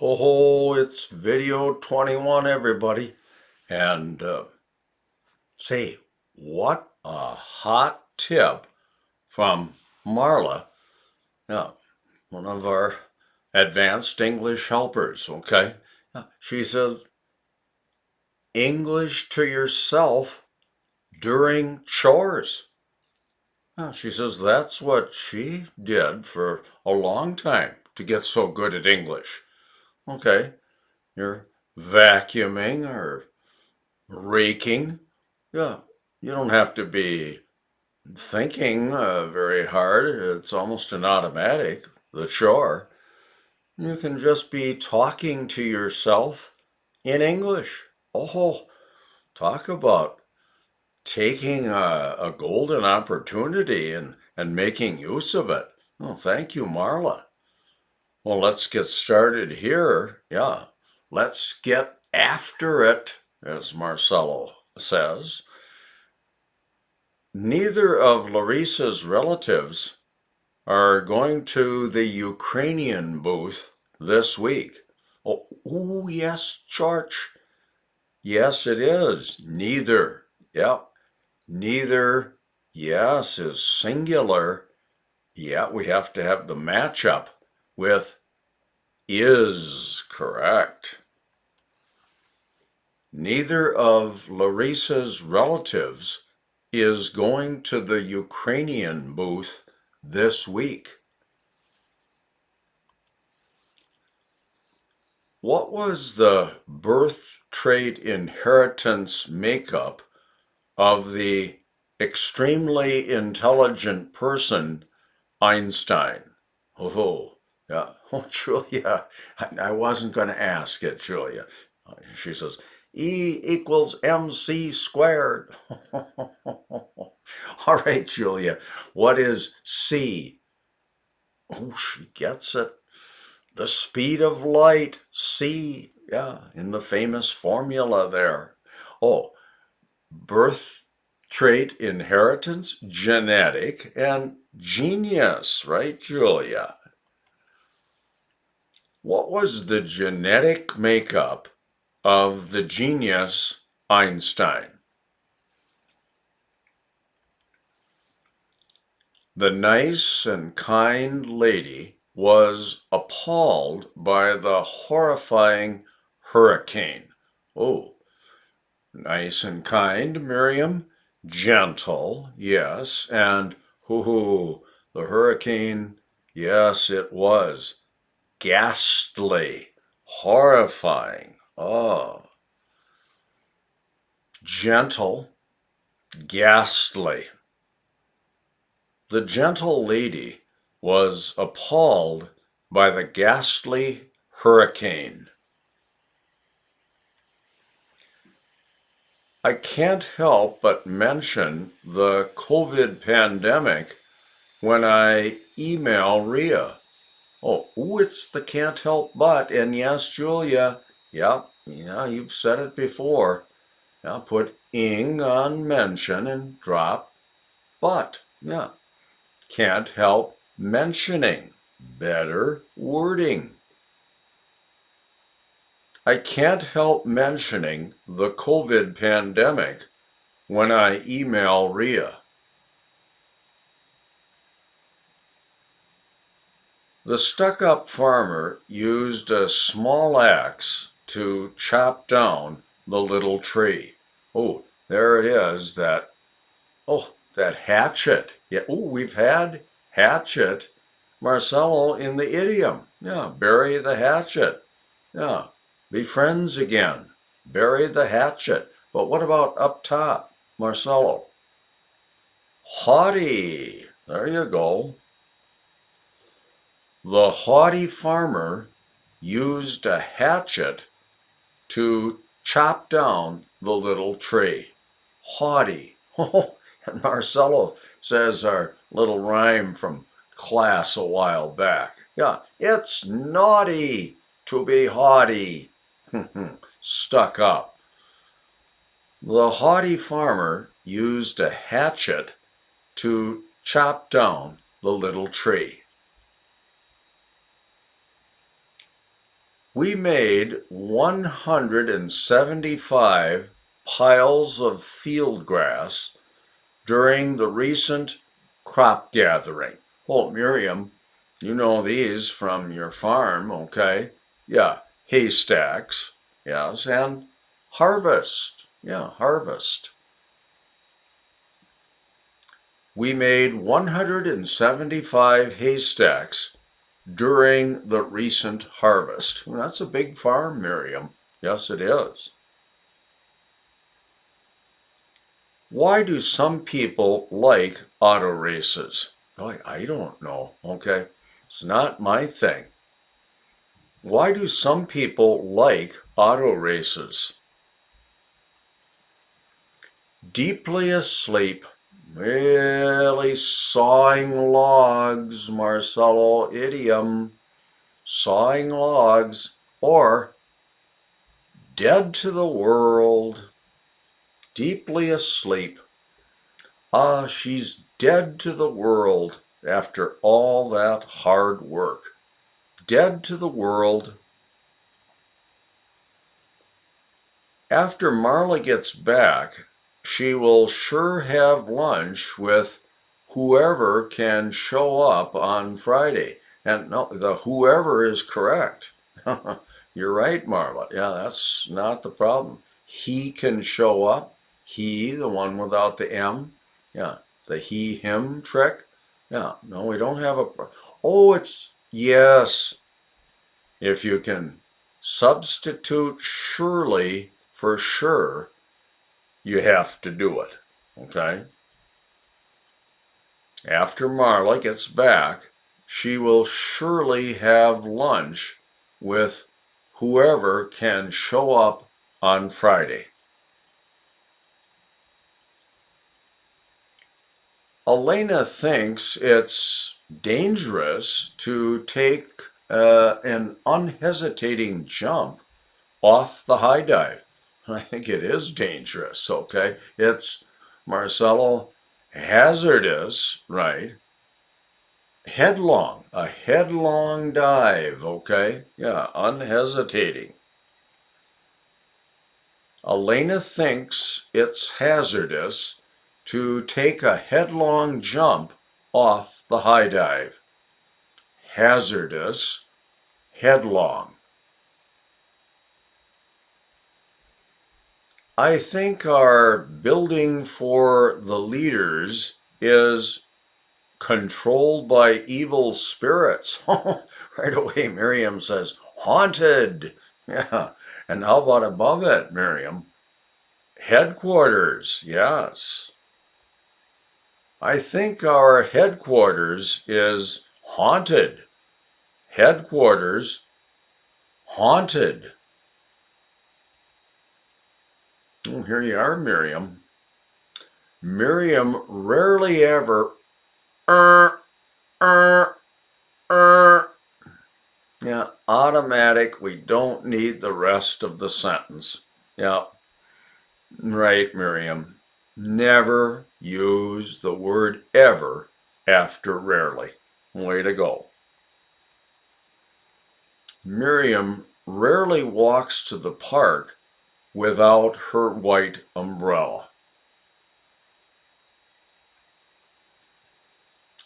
Ho ho, it's video 21, everybody. And say, what a hot tip from Marla, yeah, one of our advanced English helpers, okay? She says, English to yourself during chores. She says that's what she did for a long time to get so good at English. Okay, you're vacuuming or raking. Yeah, you don't have to be thinking very hard. It's almost an automatic, the chore. You can just be talking to yourself in English. Oh, talk about taking a golden opportunity and making use of it. Oh, thank you, Marla. Well, let's get started here. Yeah, let's get after it, as Marcelo says. Neither of Larissa's relatives are going to the Ukrainian booth this week. Oh, ooh, yes, George. Yes, it is. Neither. Yep. Neither, yes, is singular. Yeah, we have to have the matchup with is correct. Neither of Larissa's relatives is going to the Ukrainian booth this week. What was the birth trait inheritance makeup of the extremely intelligent person Einstein? Oh, yeah. Oh, Julia, I wasn't going to ask it, Julia. She says, E equals MC squared. All right, Julia, what is C? Oh, she gets it. The speed of light, C. Yeah, in the famous formula there. Oh, birth trait inheritance, genetic, and genius, right, Julia? What was the genetic makeup of the genius Einstein? The nice and kind lady was appalled by the horrifying hurricane. Oh, nice and kind, Miriam. Gentle, yes. And hoo, the hurricane, yes, it was. Ghastly, horrifying. Oh, gentle, ghastly. The gentle lady was appalled by the ghastly hurricane. I can't help but mention the COVID pandemic when I email Ria. Oh, ooh, it's the can't help but. And yes, Julia, yep, yeah, you've said it before. Now put ing on mention and drop but. Yeah, can't help mentioning. Better wording. I can't help mentioning the COVID pandemic when I email Ria. The stuck-up farmer used a small axe to chop down the little tree. Oh, there it is, that hatchet. Yeah, oh, we've had hatchet, Marcelo, in the idiom. Yeah, bury the hatchet. Yeah, be friends again. Bury the hatchet. But what about up top, Marcelo? Haughty. There you go. The haughty farmer used a hatchet to chop down the little tree. Haughty. And Marcelo says our little rhyme from class a while back. Yeah, it's naughty to be haughty. Stuck up. The haughty farmer used a hatchet to chop down the little tree. We made 175 piles of field grass during the recent crop gathering. Oh, Miriam, you know these from your farm, okay? Yeah, haystacks, yes, and harvest. Yeah, harvest. We made 175 haystacks during the recent harvest. Well, that's a big farm, Miriam. Yes, it is. Why do some people like auto races? Oh, I don't know. Okay. It's not my thing. Why do some people like auto races? Deeply asleep, really sawing logs, Marcelo, idiom, sawing logs, or dead to the world, deeply asleep. Ah, she's dead to the world after all that hard work. Dead to the world. After Marla gets back, she will sure have lunch with whoever can show up on Friday. And no, the whoever is correct. You're right, Marla. Yeah, that's not the problem. He can show up. He, the one without the M. Yeah, the he, him trick. Yeah, no, we don't have a. Oh, it's yes. If you can substitute surely for sure, you have to do it. Okay? After Marla gets back, she will surely have lunch with whoever can show up on Friday. Elena thinks it's dangerous to take an unhesitating jump off the high dive. I think it is dangerous, okay? It's, Marcelo, hazardous, right? Headlong, a headlong dive, okay? Yeah, unhesitating. Elena thinks it's hazardous to take a headlong jump off the high dive. Hazardous, headlong. I think our building for the leaders is controlled by evil spirits. Right away, Miriam says, haunted. Yeah. And how about above it, Miriam? Headquarters. Yes. I think our headquarters is haunted. Headquarters, haunted. Oh, here you are, Miriam. Miriam rarely ever er, er, er. Yeah, automatic. We don't need the rest of the sentence. Yeah, right, Miriam. Never use the word ever after rarely. Way to go. Miriam rarely walks to the park without her white umbrella.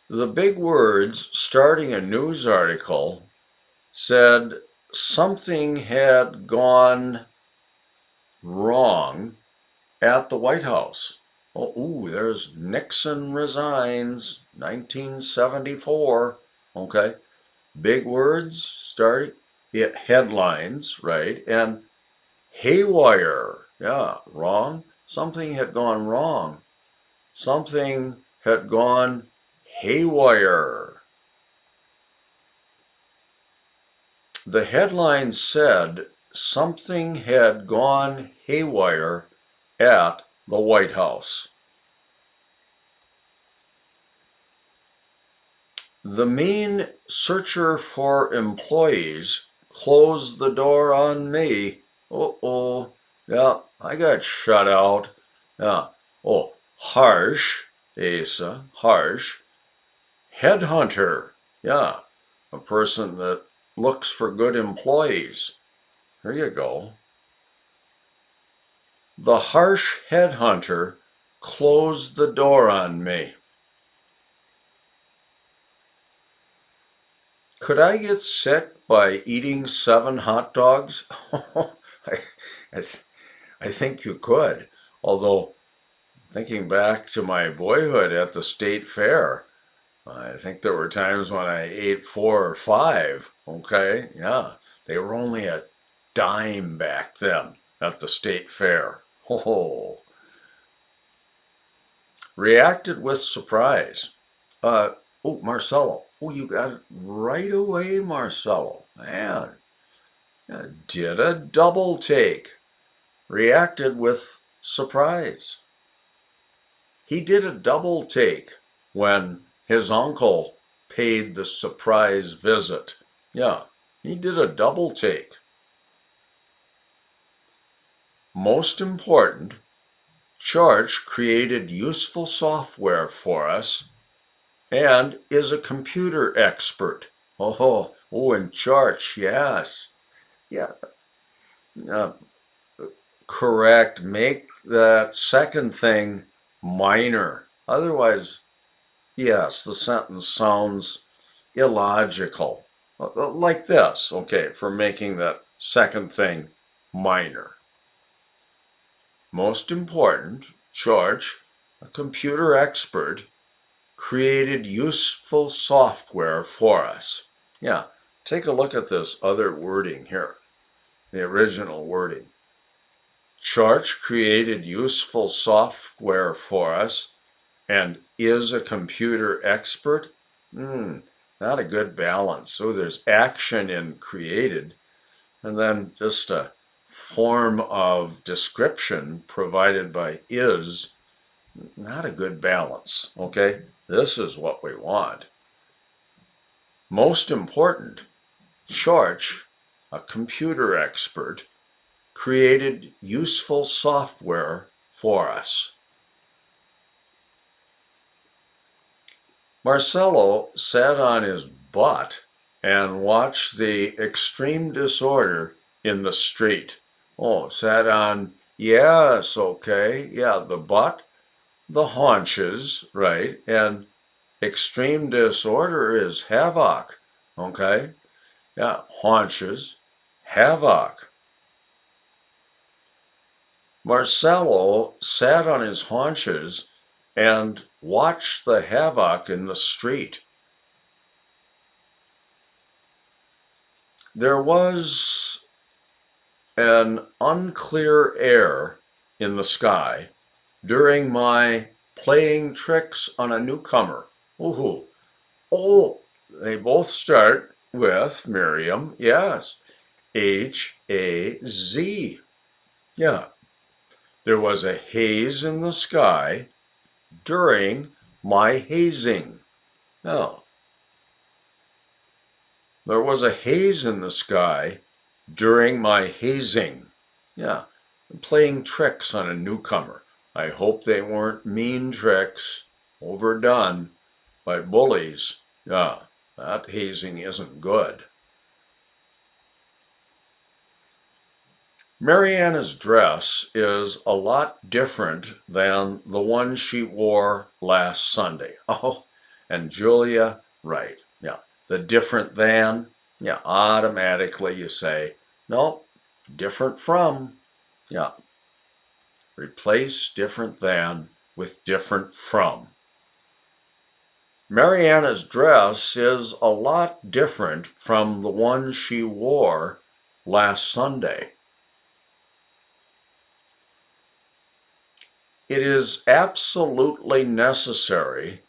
The big words starting a news article said something had gone wrong at the White House. Oh, ooh, there's Nixon resigns, 1974. Okay, big words starting it headlines, right? And haywire, yeah, wrong. Something had gone wrong. Something had gone haywire. The headline said something had gone haywire at the White House. The mean searcher for employees closed the door on me. Oh, yeah, I got shut out. Yeah, oh, harsh, Asa, harsh. Headhunter, yeah, a person that looks for good employees. Here you go. The harsh headhunter closed the door on me. Could I get sick by eating 7 hot dogs? I, I think you could. Although, thinking back to my boyhood at the state fair, I think there were times when I ate 4 or 5. Okay, yeah. They were only a dime back then at the state fair. Oh, reacted with surprise. Uh, oh, Marcelo. Oh, you got it right away, Marcelo. Man, did a double take. Reacted with surprise. He did a double take when his uncle paid the surprise visit. Yeah, he did a double take. Most important, Church created useful software for us and is a computer expert. And Church, yes. Yeah, uh, correct. Make that second thing minor. Otherwise, yes, the sentence sounds illogical. Like this, okay, for making that second thing minor. Most important, George, a computer expert, created useful software for us. Yeah, take a look at this other wording here, the original wording. George created useful software for us and is a computer expert. Not a good balance. So there's action in created, and then just a form of description provided by is. Not a good balance. Okay, this is what we want. Most important, George, a computer expert, created useful software for us. Marcelo sat on his butt and watched the extreme disorder in the street. Oh, sat on, yes, okay, yeah, the butt, the haunches, right, and extreme disorder is havoc, okay, yeah, haunches, havoc. Marcelo sat on his haunches and watched the havoc in the street. There was an unclear air in the sky during my playing tricks on a newcomer. Ooh, they both start with Miriam. Yes, H-A-Z. Yeah, there was a haze in the sky during my hazing. No, there was a haze in the sky during my hazing. Yeah, playing tricks on a newcomer. I hope they weren't mean tricks, overdone by bullies. Yeah, that hazing isn't good. Mariana's dress is a lot different than the one she wore last Sunday. Oh, and Julia, right. Yeah, the different than, yeah, automatically you say, no, different from. Yeah, replace different than with different from. Mariana's dress is a lot different from the one she wore last Sunday. It is absolutely necessary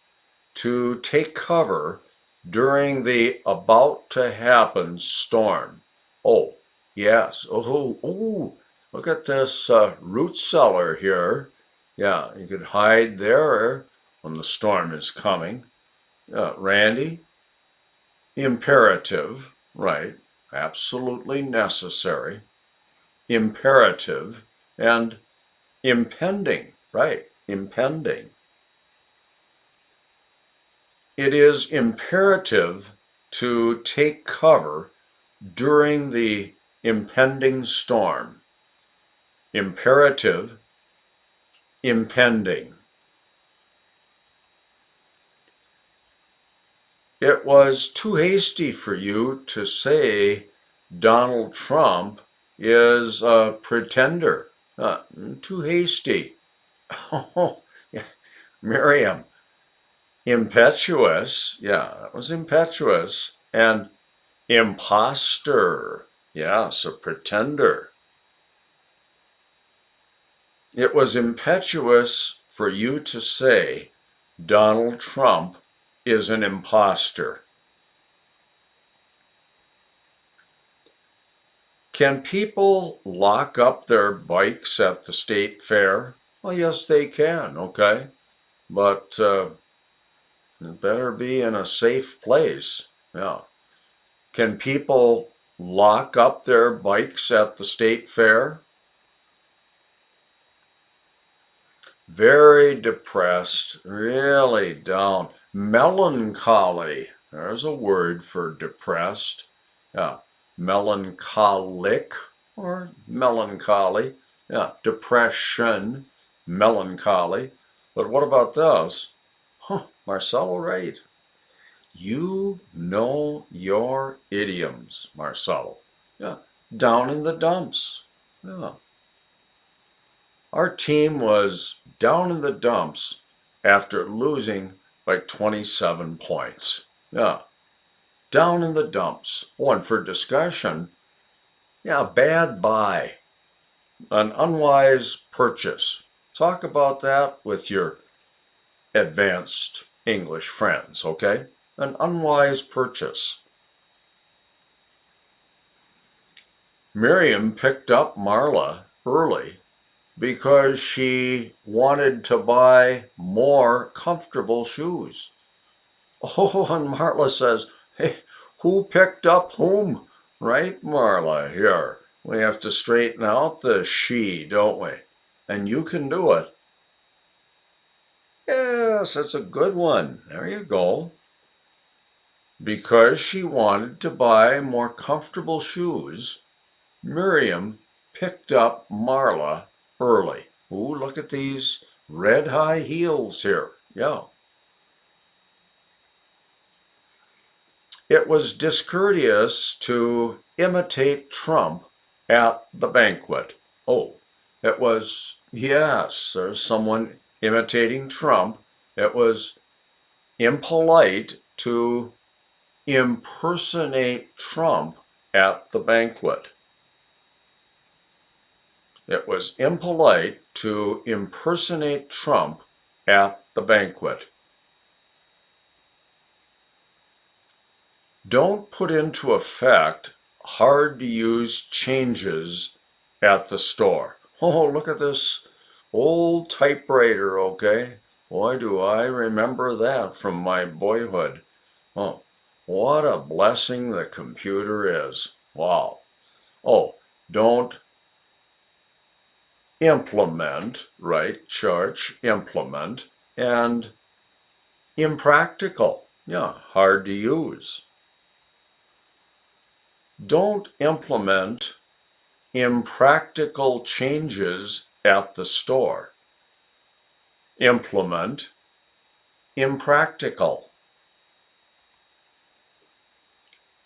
to take cover during the about to happen storm. Oh, yes. Look at this root cellar here. Yeah, you could hide there when the storm is coming. Randy, imperative, right? Absolutely necessary. Imperative and impending, right? Impending. It is imperative to take cover during the impending storm. Imperative, impending. It was too hasty for you to say Donald Trump is a pretender. Too hasty. Oh, yeah. Miriam, impetuous. Yeah, that was impetuous. And imposter. Yes, a pretender. It was impetuous for you to say Donald Trump is an imposter. Can people lock up their bikes at the state fair? Well, yes, they can, okay? But it better be in a safe place. Yeah. Can people lock up their bikes at the state fair? Very depressed, really down. Melancholy. There's a word for depressed. Yeah. Melancholic or melancholy. Yeah. Depression, melancholy. But what about this? Huh, Marcelo, right. You know your idioms, Marcelo. Yeah. Down in the dumps. Yeah. Our team was down in the dumps after losing by 27 points. Yeah, down in the dumps. One for discussion. Yeah, bad buy, an unwise purchase. Talk about that with your advanced English friends, okay? An unwise purchase. Miriam picked up Marla early because she wanted to buy more comfortable shoes. Oh, and Marla says, hey, who picked up whom? Right, Marla, here. We have to straighten out the she, don't we? And you can do it. Yes, that's a good one. There you go. Because she wanted to buy more comfortable shoes, Miriam picked up Marla early. Ooh, look at these red high heels here. Yeah. It was discourteous to imitate Trump at the banquet. Oh, it was, yes, there's someone imitating Trump. It was impolite to impersonate Trump at the banquet. It was impolite to impersonate Trump at the banquet. Don't put into effect hard to use changes at the store. Oh, look at this old typewriter, okay? Boy, do I remember that from my boyhood. Oh, what a blessing the computer is. Wow. Oh, don't implement, right? Church, implement, and impractical. Yeah, hard to use. Don't implement impractical changes at the store. Implement impractical.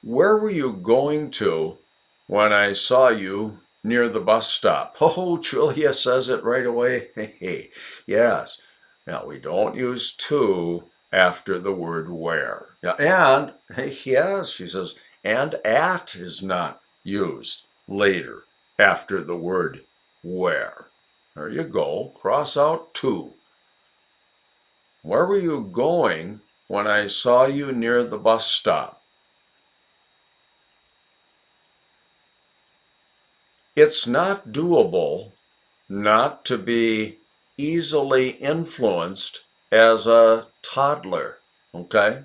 Where were you going to when I saw you near the bus stop? Oh, Julia says it right away. Hey, yes. Now, we don't use to after the word where. Yeah, and yes, she says, and at is not used later after the word where. There you go. Cross out to. Where were you going when I saw you near the bus stop? It's not doable not to be easily influenced as a toddler, okay?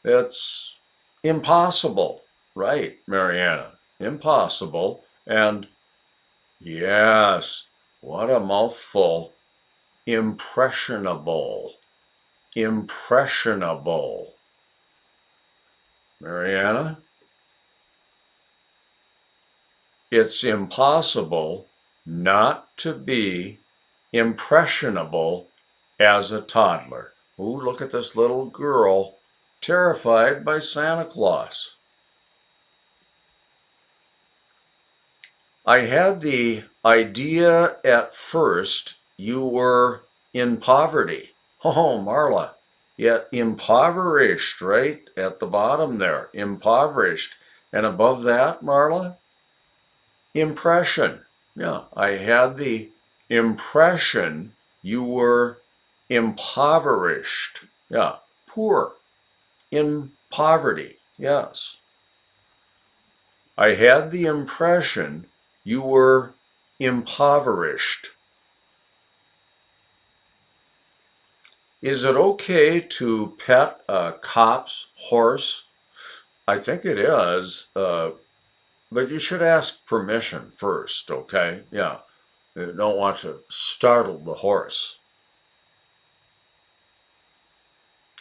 It's impossible, right, Mariana? Impossible. And yes, what a mouthful. Impressionable. Impressionable. Mariana? It's impossible not to be impressionable as a toddler. Ooh, look at this little girl terrified by Santa Claus. I had the idea at first you were in poverty. Oh, Marla, yeah, impoverished, right at the bottom there, impoverished. And above that, Marla, impression. Yeah, I had the impression you were impoverished. Yeah, poor, in poverty. Yes. I had the impression you were impoverished. Is it okay to pet a cop's horse? I think it is, but you should ask permission first, okay? Yeah, you don't want to startle the horse.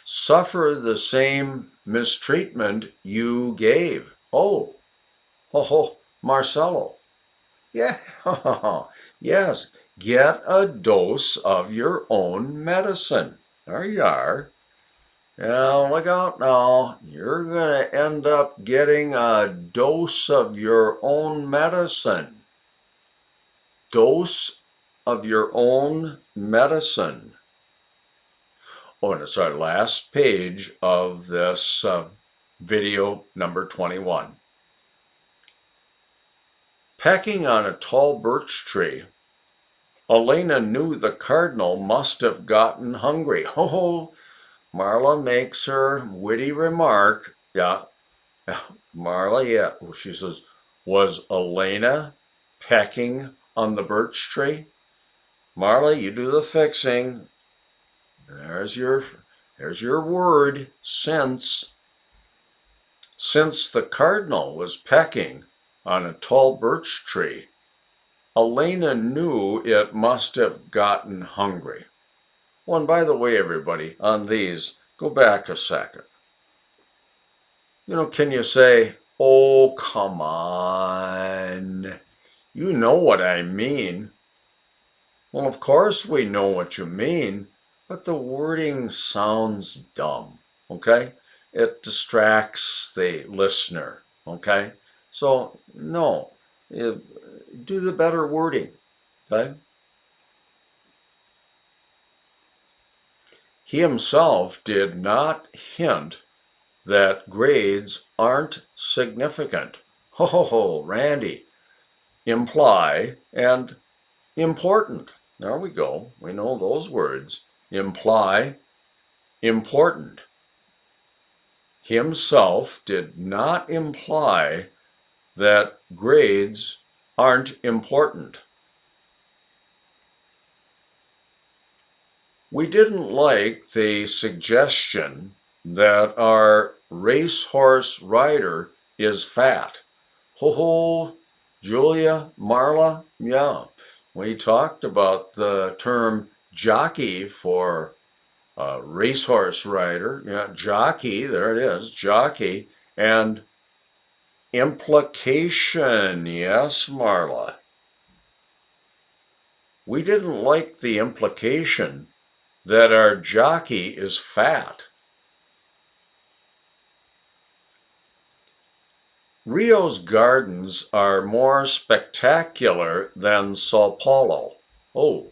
Suffer the same mistreatment you gave. Oh, Marcelo. Yeah, yes, get a dose of your own medicine. There you are. Now, look out now. You're going to end up getting a dose of your own medicine. Dose of your own medicine. Oh, and it's our last page of this video number 21. Pecking on a tall birch tree, Elena knew the cardinal must have gotten hungry. Oh, Marla makes her witty remark. Yeah, Marla, yeah. She says, was Elena pecking on the birch tree? Marla, you do the fixing. There's your word, since. Since the cardinal was pecking on a tall birch tree, Elena knew it must have gotten hungry. Oh, and by the way, everybody, on these, go back a second. Can you say, oh, come on, you know what I mean? Well, of course we know what you mean, but the wording sounds dumb, okay? It distracts the listener, okay? So, no, do the better wording, okay? He himself did not hint that grades aren't significant. Ho, Randy, imply and important. There we go. We know those words. Imply, important. Himself did not imply that grades aren't important. We didn't like the suggestion that our racehorse rider is fat. Ho, Julia, Marla, yeah. We talked about the term jockey for racehorse rider. Yeah, jockey, there it is, jockey. And implication, yes, Marla. We didn't like the implication that our jockey is fat. Rio's gardens are more spectacular than Sao Paulo. Oh,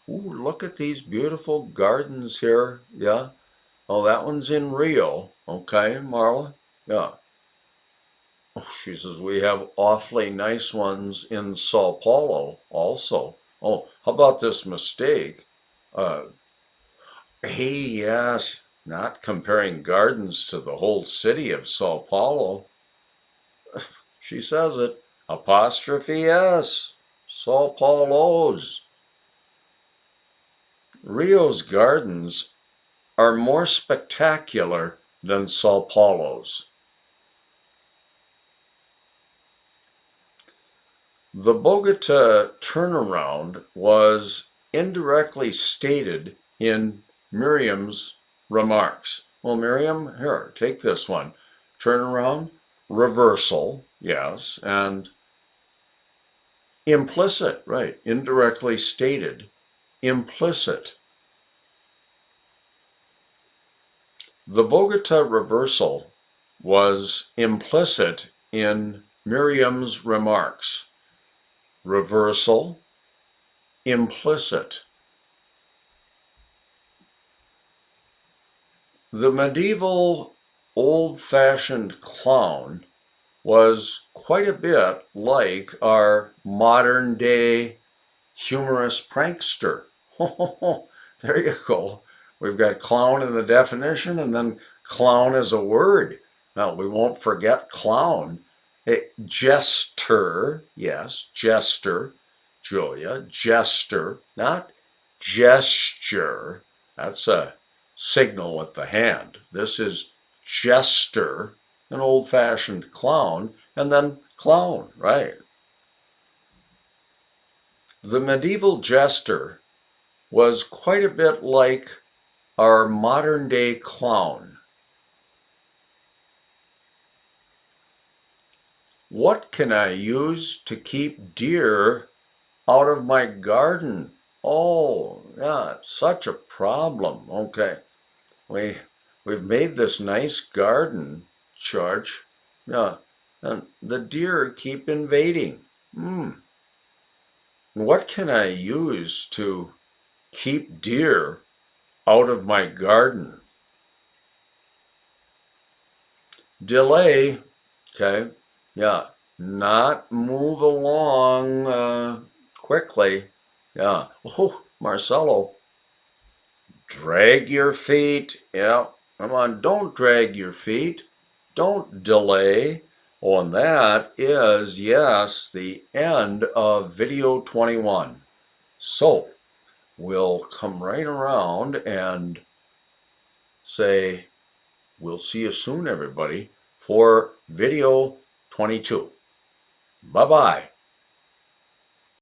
look at these beautiful gardens here. Yeah. Oh, that one's in Rio. Okay, Marla? Yeah. Oh, she says we have awfully nice ones in Sao Paulo also. Oh, how about this mistake? Hey, yes, not comparing gardens to the whole city of Sao Paulo. She says it. Apostrophe S. Sao Paulo's. Rio's gardens are more spectacular than Sao Paulo's. The Bogota turnaround was indirectly stated in Miriam's remarks. Well, Miriam, here, take this one. Turnaround, reversal, yes, and Implicit, right, indirectly stated, implicit. The Bogota reversal was implicit in Miriam's remarks. Reversal, implicit. The medieval old-fashioned clown was quite a bit like our modern day humorous prankster. There you go. We've got clown in the definition and then clown as a word. Now, we won't forget clown. Jester, yes, jester, Julia, jester, not gesture. That's a signal with the hand. This is jester, an old fashioned clown, and then clown, right? The medieval jester was quite a bit like our modern day clown. What can I use to keep deer out of my garden? Oh, yeah, it's such a problem. Okay, we've made this nice garden, George. Yeah, and the deer keep invading. What can I use to keep deer out of my garden? Delay. Okay. Yeah. Not move along quickly. Yeah. Oh, Marcelo, drag your feet. Yeah. Come on. Don't drag your feet. Don't delay. Oh, and that is, yes, the end of video 21. So we'll come right around and say, we'll see you soon, everybody, for video 22. Bye-bye.